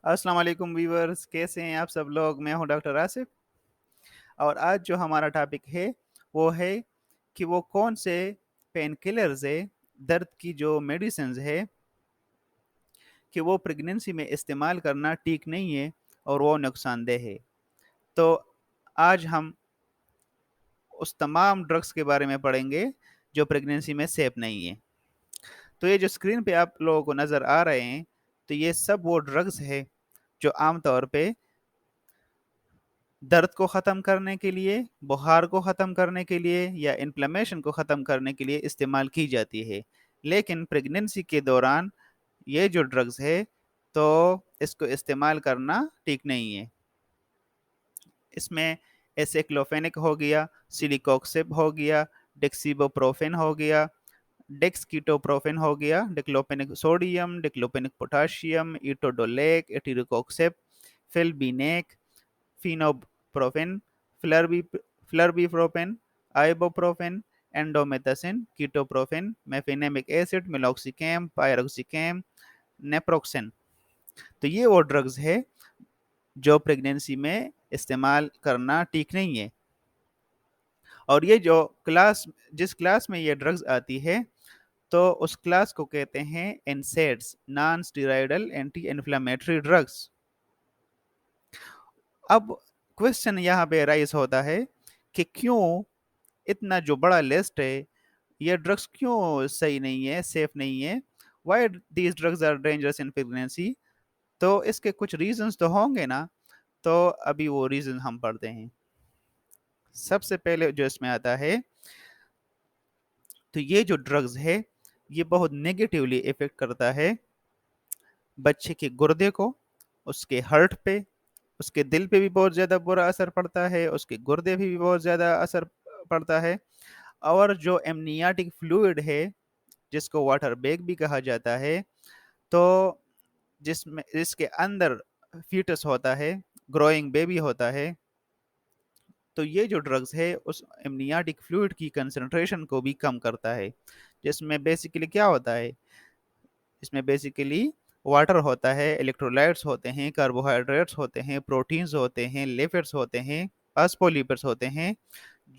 अस्सलाम वालेकुम व्यूअर्स, कैसे हैं आप सब लोग? मैं हूं डॉक्टर आसिफ और आज जो हमारा टॉपिक है वो है कि वो कौन से पेन किलर्स है, दर्द की जो मेडिसिन्स है कि वो प्रेगनेंसी में इस्तेमाल करना ठीक नहीं है और वो नुकसानदेह है। तो आज हम उस तमाम ड्रग्स के बारे में पढ़ेंगे जो प्रेगनेंसी में सेफ नहीं है। तो ये जो स्क्रीन पे आप लोगों को नज़र आ रहे हैं, तो ये सब वो ड्रग्स है जो आम तौर पे दर्द को ख़त्म करने के लिए, बुखार को ख़त्म करने के लिए या इन्फ्लेमेशन को ख़त्म करने के लिए इस्तेमाल की जाती है। लेकिन प्रेगनेंसी के दौरान ये जो ड्रग्स है, तो इसको इस्तेमाल करना ठीक नहीं है। इसमें एसेक्लोफेनिक हो गया, सिलिकॉक्सेब हो गया, डेक्सिबोप्रोफेन हो गया, डेक्सकीटोप्रोफेन हो गया, diclofenac sodium, diclofenac potassium, etodolac, etoricoxib, felbinac, fenoprofen, फ्लर्बी flurbiprofen, ibuprofen, indomethacin, ketoprofen, mefenamic acid, meloxicam, piroxicam, naproxen. तो ये वो ड्रग्स है जो प्रेगनेंसी में इस्तेमाल करना ठीक नहीं है। और ये जो क्लास जिस क्लास में ये ड्रग्स आती है, तो उस क्लास को कहते हैं NSAIDs, non steroidal anti inflammatory drugs. अब क्वेश्चन यहाँ पे राइज होता है कि क्यों इतना जो बड़ा लिस्ट है, ये ड्रग्स क्यों सही नहीं है, सेफ नहीं है? Why these drugs are dangerous in pregnancy? तो इसके कुछ रीजंस तो होंगे ना, तो अभी वो रीजन हम पढ़ते हैं। सबसे पहले जो इसमें आता है, तो ये जो ड्रग्स है ये बहुत नेगेटिवली इफेक्ट करता है बच्चे के गुर्दे को, उसके हार्ट पे, उसके दिल पे भी बहुत ज़्यादा बुरा असर पड़ता है, उसके गुर्दे पे भी बहुत ज़्यादा असर पड़ता है। और जो एमनियाटिक फ्लूइड है, जिसको वाटर बैग भी कहा जाता है, तो जिसमें जिसके अंदर फीटस होता है, ग्रोइंग बेबी होता है, तो ये जो ड्रग्स है उस एमनियाटिक फ्लूइड की कंसंट्रेशन को भी कम करता है। जिसमें बेसिकली क्या होता है, इसमें बेसिकली वाटर होता है, इलेक्ट्रोलाइट्स होते हैं, कार्बोहाइड्रेट्स होते हैं, प्रोटीन्स होते हैं, लिपिड्स होते हैं, फास्फोलिपिड्स होते हैं,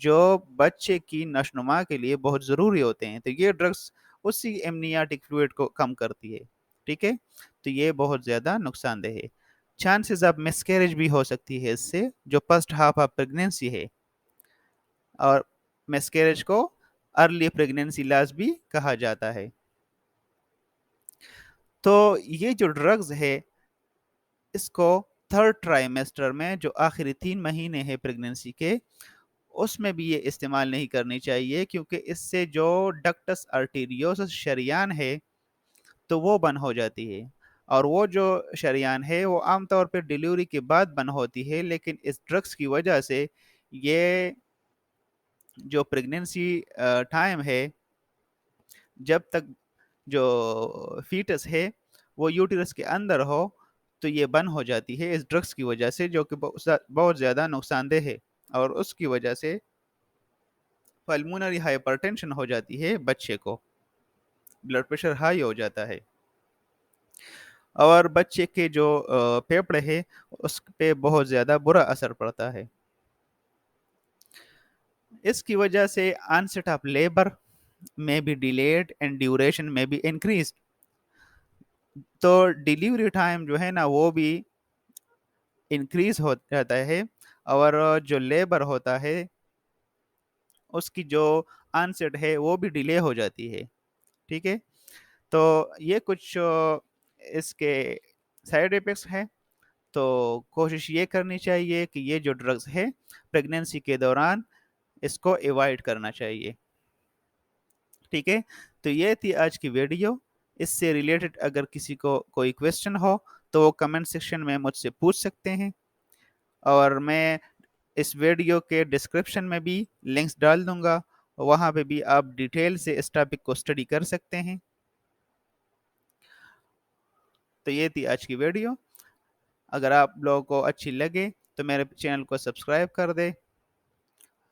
जो बच्चे की नशोनुमा के लिए बहुत ज़रूरी होते हैं। तो ये ड्रग्स उसी एमनियाटिक फ्लूइड को कम करती है। ठीक है? तो ये बहुत ज़्यादा नुकसानदेह है। चांसेस ऑफ मिसकैरेज भी हो सकती है इससे, जो फर्स्ट हाफ ऑफ प्रेगनेंसी है। और मिसकैरेज को अर्ली प्रेगनेंसी लॉस भी कहा जाता है। तो ये जो ड्रग्स है, इसको थर्ड ट्राइमेस्टर में, जो आखिरी 3 महीने हैं प्रेगनेंसी के, उसमें भी ये इस्तेमाल नहीं करनी चाहिए, क्योंकि इससे जो डक्टस आर्टेरियोसस शरेयान है, तो वो बंद हो जाती है। और वो जो शरेयान है वो आमतौर पे डिलीवरी के बाद बंद होती है, लेकिन इस ड्रग्स की वजह से ये जो प्रेगनेंसी टाइम है, जब तक जो फीटस है वो यूटेरस के अंदर हो, तो ये बंद हो जाती है इस ड्रग्स की वजह से, जो कि बहुत ज़्यादा नुकसानदेह है। और उसकी वजह से पल्मोनरी हाइपरटेंशन हो जाती है बच्चे को, ब्लड प्रेशर हाई हो जाता है, और बच्चे के जो फेफड़े है उस पे बहुत ज़्यादा बुरा असर पड़ता है। इसकी वजह से ऑनसेट ऑफ लेबर में भी डिलेड एंड ड्यूरेशन में भी इंक्रीज। तो डिलीवरी टाइम जो है ना वो भी इंक्रीज हो जाता है, और जो लेबर होता है उसकी जो ऑनसेट है वो भी डिले हो जाती है। ठीक है? तो ये कुछ इसके साइड इफ़ेक्ट्स हैं। तो कोशिश ये करनी चाहिए कि ये जो ड्रग्स है प्रेगनेंसी के दौरान इसको अवॉइड करना चाहिए। ठीक है? तो ये थी आज की वीडियो। इससे रिलेटेड अगर किसी को कोई क्वेश्चन हो तो वो कमेंट सेक्शन में मुझसे पूछ सकते हैं, और मैं इस वीडियो के डिस्क्रिप्शन में भी लिंक्स डाल दूंगा, वहाँ पे भी आप डिटेल से इस टॉपिक को स्टडी कर सकते हैं। तो ये थी आज की वीडियो। अगर आप लोगों को अच्छी लगे तो मेरे चैनल को सब्सक्राइब कर दें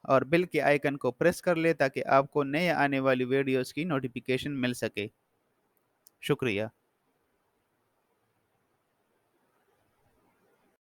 और बेल के आइकन को प्रेस कर ले, ताकि आपको नए आने वाली वीडियोस की नोटिफिकेशन मिल सके। शुक्रिया।